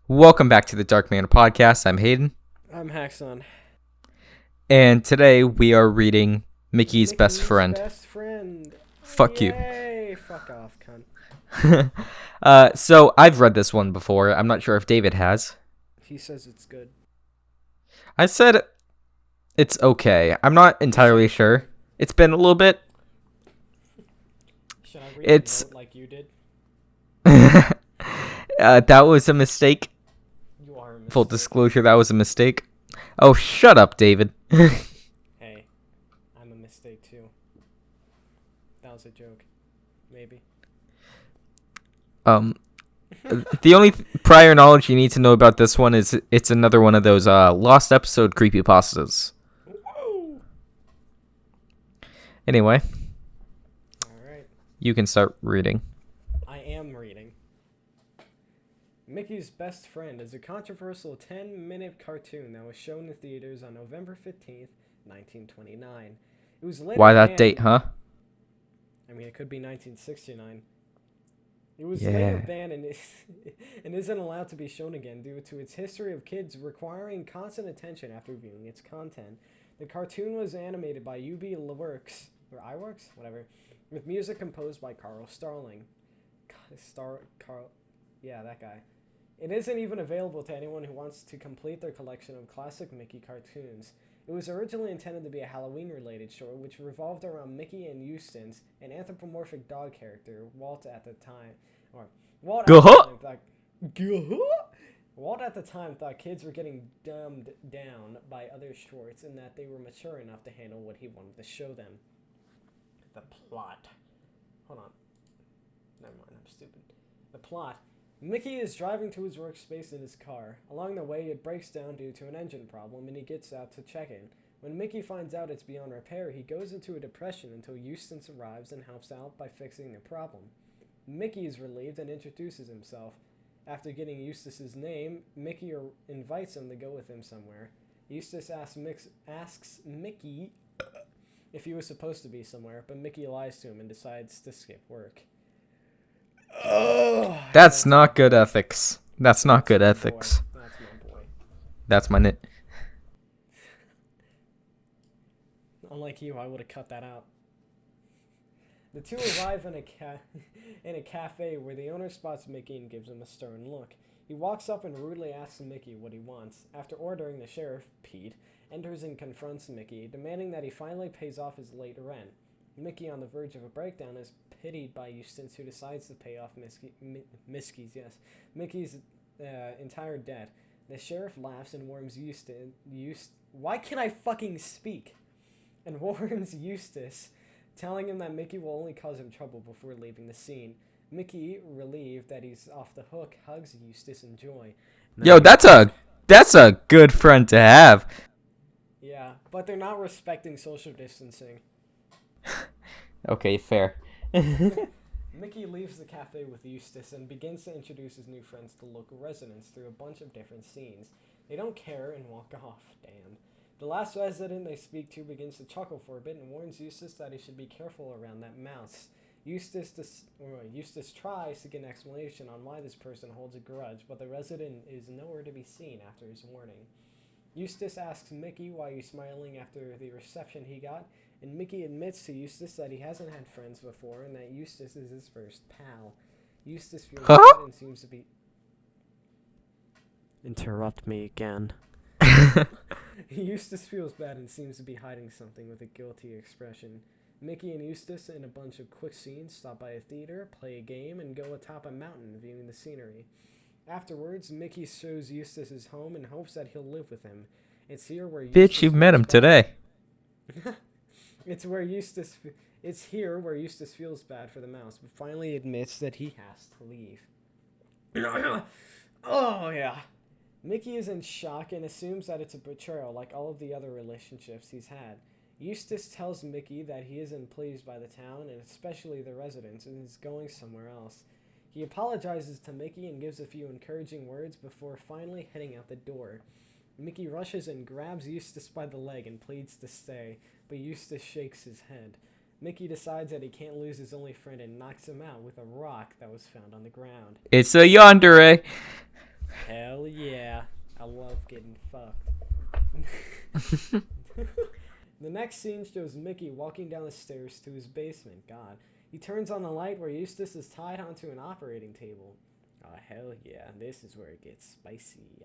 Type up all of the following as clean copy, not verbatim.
Welcome back to the Dark Manor podcast. I'm Hayden, I'm Haxon. and today we are reading Mickey's Best Mickey's Friend. best friend. Fuck you. Yay! Fuck off, cunt. So I've read this one before. I'm not sure if David has. He says it's good. I said it's okay. I'm not entirely sure. It's been a little bit. Should I read It's a note like you did? that was a mistake. You are a mistake. Full disclosure, that was a mistake. Oh, shut up, David. Hey, I'm a mistake too. That was a joke. Maybe. The only prior knowledge you need to know about this one is it's another one of those lost episode creepypastas. Whoa! Anyway, Alright. you can start reading. I am reading. Mickey's Best Friend is a controversial 10-minute cartoon that was shown in theaters on November 15th, 1929. It was later Why that banned. date, huh? I mean, it could be 1969. It was Yeah. later banned and isn't allowed to be shown again due to its history of kids requiring constant attention after viewing its content. The cartoon was animated by UB Works, or iWorks? Whatever, with music composed by Carl Starling. Yeah, that guy. It isn't even available to anyone who wants to complete their collection of classic Mickey cartoons. It was originally intended to be a Halloween-related short, which revolved around Mickey and Eustace, an anthropomorphic dog character. Walt at the time thought kids were getting dumbed down by other shorts, and that they were mature enough to handle what he wanted to show them. The plot. Hold on. Never mind, I'm stupid. The plot. Mickey is driving to his workspace in his car. Along the way, it breaks down due to an engine problem, and he gets out to check it. When Mickey finds out it's beyond repair, he goes into a depression until Eustace arrives and helps out by fixing the problem. Mickey is relieved and introduces himself. After getting Eustace's name, Mickey invites him to go with him somewhere. Eustace asks Mickey if he was supposed to be somewhere, but Mickey lies to him and decides to skip work. Oh, That's not good ethics. That's not good ethics. That's my boy. That's my nit. Unlike you, I would have cut that out. The two arrive in a cafe where the owner spots Mickey and gives him a stern look. He walks up and rudely asks Mickey what he wants. After ordering, the sheriff, Pete, enters and confronts Mickey, demanding that he finally pays off his late rent. Mickey, on the verge of a breakdown, is pitied by Eustace, who decides to pay off Mickey's entire debt. The sheriff laughs and warns Why can't I fucking speak? And warns Eustace, telling him that Mickey will only cause him trouble before leaving the scene. Mickey, relieved that he's off the hook, hugs Eustace in joy. Yo, that's a good friend to have. Yeah, but they're not respecting social distancing. Okay, fair. Mickey leaves the cafe with Eustace and begins to introduce his new friends to local residents through a bunch of different scenes. They don't care and walk off. Damn. The last resident they speak to begins to chuckle for a bit and warns Eustace that he should be careful around that mouse. Eustace tries to get an explanation on why this person holds a grudge, but the resident is nowhere to be seen after his warning. Eustace asks Mickey why he's smiling after the reception he got, and Mickey admits to Eustace that he hasn't had friends before and that Eustace is his first pal. Eustace feels bad and seems to be... Interrupt me again. Eustace feels bad and seems to be hiding something with a guilty expression. Mickey and Eustace, in a bunch of quick scenes, stop by a theater, play a game, and go atop a mountain viewing the scenery. Afterwards, Mickey shows Eustace his home and hopes that he'll live with him. It's here where Eustace Bitch, you've met him today. It's here where Eustace feels bad for the mouse, but finally admits that he has to leave. Oh, yeah. Mickey is in shock and assumes that it's a betrayal like all of the other relationships he's had. Eustace tells Mickey that he isn't pleased by the town, and especially the residents, and is going somewhere else. He apologizes to Mickey and gives a few encouraging words before finally heading out the door. Mickey rushes and grabs Eustace by the leg and pleads to stay, but Eustace shakes his head. Mickey decides that he can't lose his only friend and knocks him out with a rock that was found on the ground. It's a yandere. Hell yeah. I love getting fucked. The next scene shows Mickey walking down the stairs to his basement. God. He turns on the light where Eustace is tied onto an operating table. Oh, hell yeah. This is where it gets spicy.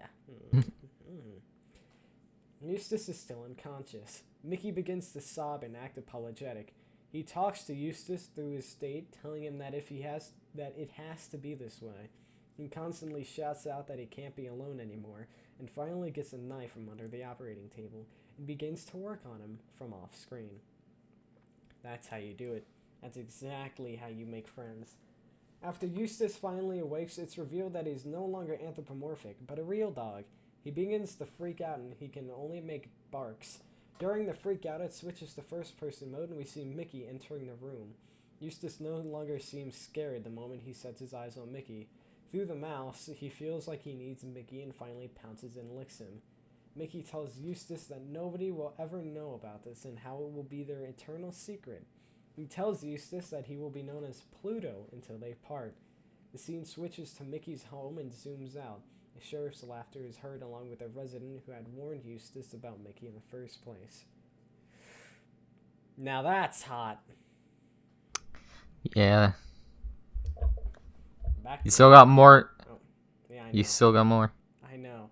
Eustace is still unconscious. Mickey begins to sob and act apologetic. He talks to Eustace through his state, telling him that it has to be this way. He constantly shouts out that he can't be alone anymore, and finally gets a knife from under the operating table and begins to work on him from off screen. That's how you do it. That's exactly how you make friends. After Eustace finally awakes, it's revealed that he's no longer anthropomorphic, but a real dog. He begins to freak out and he can only make barks. During the freak out, it switches to first person mode and we see Mickey entering the room. Eustace no longer seems scared the moment he sets his eyes on Mickey. Through the mouse, he feels like he needs Mickey and finally pounces and licks him. Mickey tells Eustace that nobody will ever know about this and how it will be their eternal secret. He tells Eustace that he will be known as Pluto until they part. The scene switches to Mickey's home and zooms out. The sheriff's laughter is heard along with a resident who had warned Eustace about Mickey in the first place. Now that's hot. Yeah. Back You still got more. Oh, yeah, I know. You still got more. I know.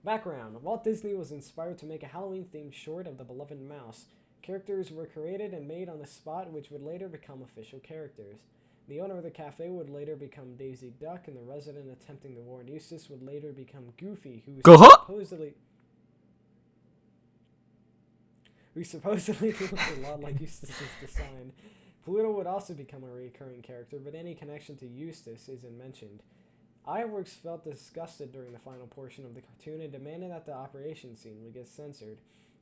Background. Walt Disney was inspired to make a Halloween-themed short of the beloved mouse. Characters were created and made on the spot, which would later become official characters. The owner of the cafe would later become Daisy Duck, and the resident attempting to warn Eustace would later become Goofy, who supposedly looks a lot like Eustace's design. Pluto would also become a recurring character, but any connection to Eustace isn't mentioned. Ironworks felt disgusted during the final portion of the cartoon and demanded that the operation scene would get censored.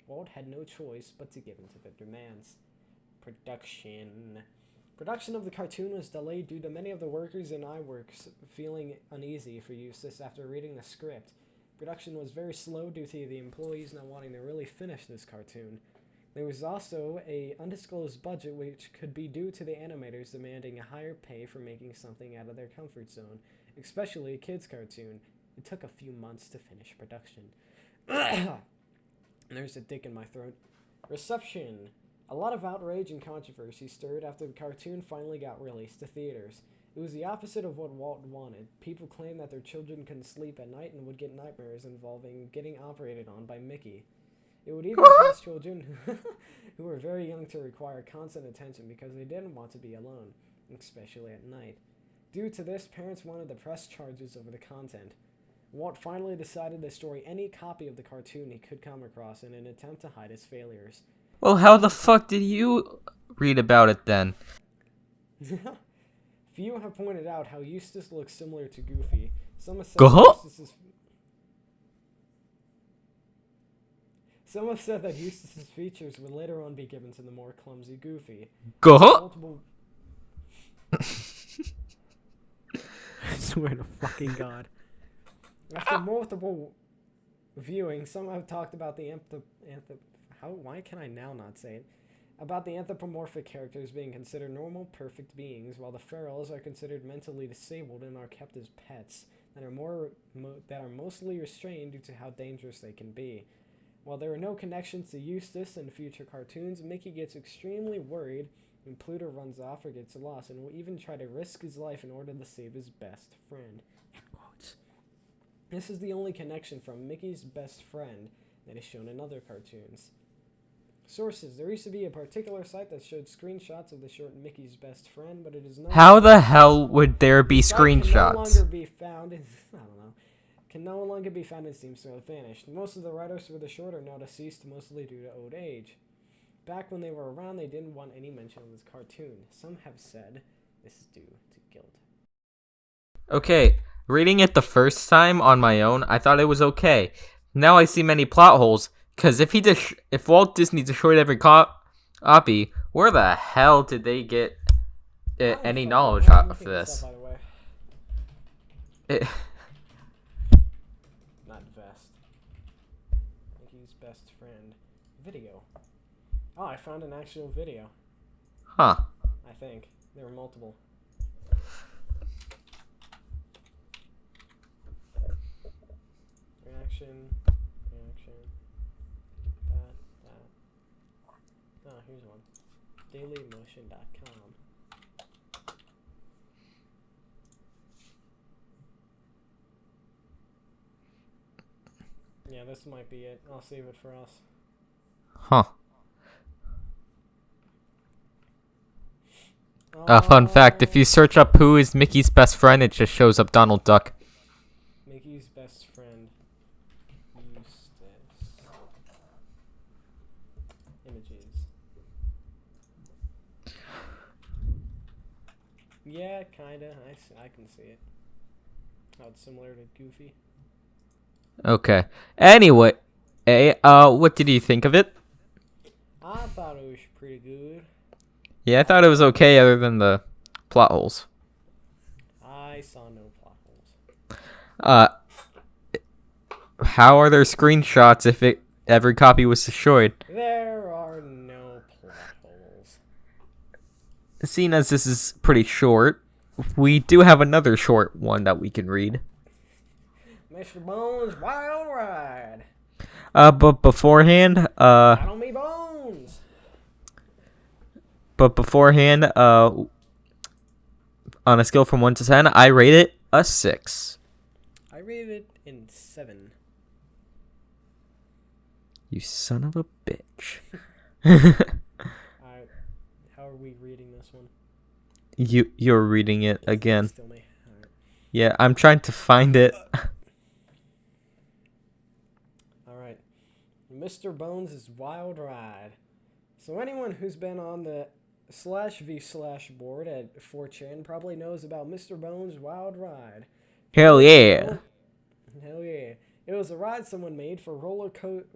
Walt had no choice but to give in to their demands. Production of the cartoon was delayed due to many of the workers in Ironworks feeling uneasy for Eustace after reading the script. Production was very slow due to the employees not wanting to really finish this cartoon. There was also an undisclosed budget which could be due to the animators demanding a higher pay for making something out of their comfort zone, especially a kids' cartoon. It took a few months to finish production. There's a dick in my throat. Reception. A lot of outrage and controversy stirred after the cartoon finally got released to theaters. It was the opposite of what Walt wanted. People claimed that their children couldn't sleep at night and would get nightmares involving getting operated on by Mickey. It would even cause children who were very young to require constant attention because they didn't want to be alone, especially at night. Due to this, parents wanted to press charges over the content. Walt finally decided to destroy any copy of the cartoon he could come across in an attempt to hide his failures. Well, how the fuck did you read about it then? Few have pointed out how Eustace looks similar to Goofy. Some have said that Eustace's features would later on be given to the more clumsy Goofy. Multiple... I swear to fucking God. After multiple viewings, some have talked about the why can I now not say it? About the anthropomorphic characters being considered normal, perfect beings, while the ferals are considered mentally disabled and are kept as pets that are mostly restrained due to how dangerous they can be. While there are no connections to Eustace in future cartoons, Mickey gets extremely worried when Pluto runs off or gets lost, and will even try to risk his life in order to save his best friend. This is the only connection from Mickey's best friend that is shown in other cartoons. Sources. There used to be a particular site that showed screenshots of the short Mickey's Best Friend, but it is no How the hell would there be screenshots? Can no longer be found. Can no longer be found and seems to have vanished. Most of the writers for the short are now deceased, mostly due to old age. Back when they were around, they didn't want any mention of this cartoon. Some have said this is due to guilt. Okay, reading it the first time on my own, I thought it was okay. Now I see many plot holes. Because if Walt Disney destroyed every copy, where the hell did they get any knowledge of this? Not vest. Mickey's Best Friend video. Oh, I found an actual video. Huh. I think there were multiple. Action. That. Oh, here's one. Dailymotion.com. Yeah, this might be it. I'll save it for us. Huh. Fun fact, if you search up who is Mickey's best friend, it just shows up Donald Duck. Mickey's best friend. Eustace. Images. Yeah, kinda. I can see it. How it's similar to Goofy. Okay. Anyway, what did you think of it? I thought it was pretty good. Yeah, I thought it was okay, other than the plot holes. I saw no plot holes. How are there screenshots if every copy was destroyed? There are no plot holes. Seeing as this is pretty short, we do have another short one that we can read. Mr. Bones' Wild Ride. But beforehand, Battle me Bones. On a scale from 1 to 10, I rate it a 6. I rated it in 7. You son of a bitch. How are we reading this one? You're reading it again. Still me. Right. Yeah, I'm trying to find it. Alright. Mr. Bones' Wild Ride. So anyone who's been on the /v/ board at 4chan probably knows about Mr. Bones' Wild Ride. Hell yeah. Hell yeah. It was a ride someone made for Roller Coaster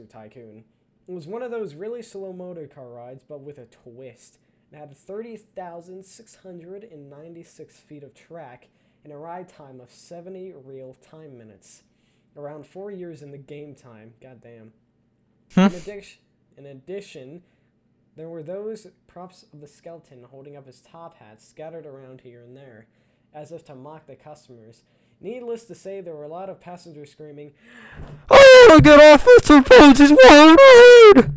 Tycoon. It was one of those really slow motor car rides, but with a twist. It had 30,696 feet of track and a ride time of 70 real time minutes. Around 4 years in the game time. Goddamn. In addition, there were those props of the skeleton holding up his top hat scattered around here and there, as if to mock the customers. Needless to say, there were a lot of passengers screaming, "I want to get off Mr. Bones' Wild Ride!"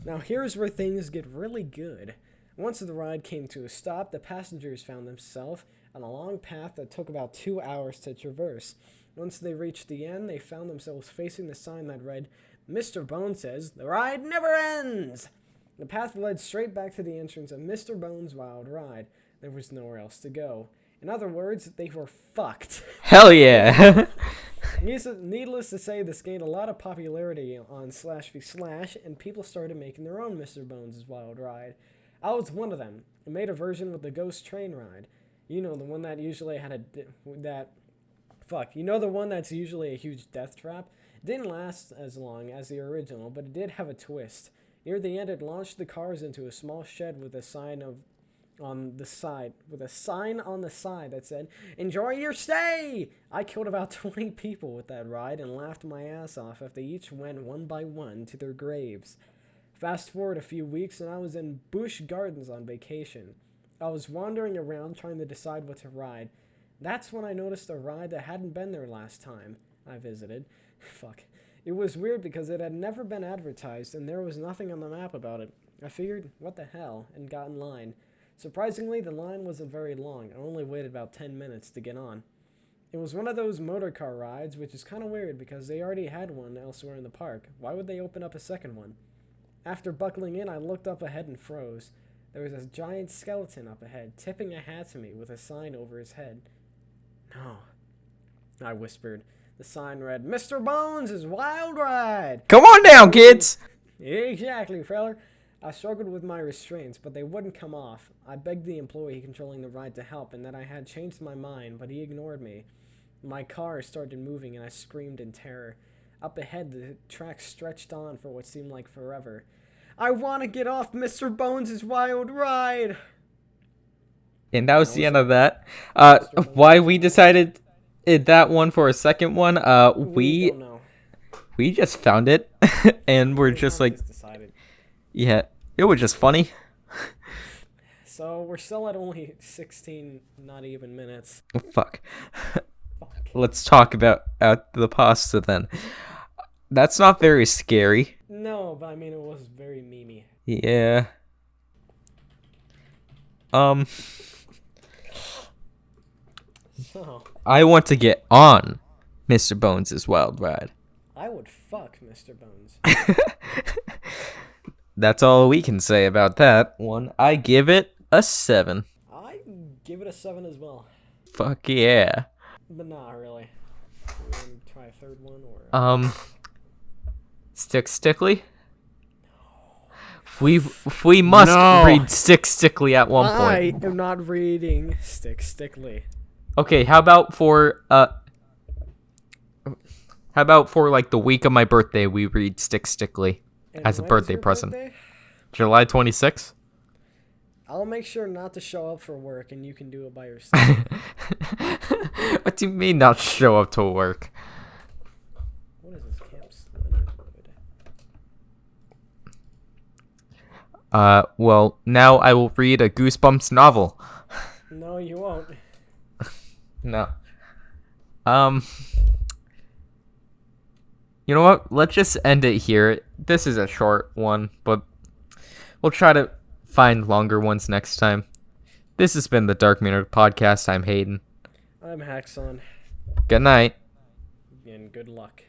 Now here's where things get really good. Once the ride came to a stop, the passengers found themselves on a long path that took about 2 hours to traverse. Once they reached the end, they found themselves facing the sign that read, "Mr. Bones says, the ride never ends!" The path led straight back to the entrance of Mr. Bones' Wild Ride. There was nowhere else to go. In other words, they were fucked. Hell yeah. Needless to say, this gained a lot of popularity on /v/, and people started making their own Mr. Bones' Wild Ride. I was one of them. I made a version with the Ghost Train Ride. You know, the one that usually had the one that's usually a huge death trap? It didn't last as long as the original, but it did have a twist. Near the end, it launched the cars into a small shed with a sign on the side that said, "Enjoy your stay!" I killed about 20 people with that ride and laughed my ass off after they each went one by one to their graves. Fast forward a few weeks and I was in Busch Gardens on vacation. I was wandering around trying to decide what to ride. That's when I noticed a ride that hadn't been there last time I visited. Fuck. It was weird because it had never been advertised and there was nothing on the map about it. I figured, what the hell, and got in line. Surprisingly, the line wasn't very long. I only waited about 10 minutes to get on. It was one of those motor car rides, which is kind of weird because they already had one elsewhere in the park. Why would they open up a second one? After buckling in, I looked up ahead and froze. There was a giant skeleton up ahead, tipping a hat to me with a sign over his head. "No," I whispered. The sign read, "Mr. Bones' Wild Ride!" Come on down, kids! Exactly, feller. I struggled with my restraints, but they wouldn't come off. I begged the employee controlling the ride to help and that I had changed my mind, but he ignored me. My car started moving and I screamed in terror. Up ahead, the track stretched on for what seemed like forever. "I want to get off Mr. Bones' Wild Ride!" And that was the end of that. Why we decided that one for a second one, We don't know. we just found it, and we're just like, Decided. yeah, it was just funny. So we're still at only 16 not even minutes. Fuck. Fuck. let's talk about the pasta then. That's not very scary. No, but I mean it was very memey. Yeah. Um, So I want to get on Mr. Bones' wild ride. I would fuck Mr. Bones. That's all we can say about that one. I give it a 7. I give it a 7 as well, Fuck yeah. but not really. We want to try a third one or? Stickly? We must No. read Stickly at one I point. am not reading Stickly. Okay, how about for like the week of my birthday we read Stickly And as a when is birthday your present. birthday? July 26th? I'll make sure not to show up for work, and you can do it by yourself. What do you mean not show up to work? What is this, Camp Slenderwood? Well, now I will read a Goosebumps novel. No, you won't. No. You know what? Let's just end it here. This is a short one, but we'll try to find longer ones next time. This has been the Dark Manor podcast. I'm Hayden. I'm Haxon, Good night. and good luck.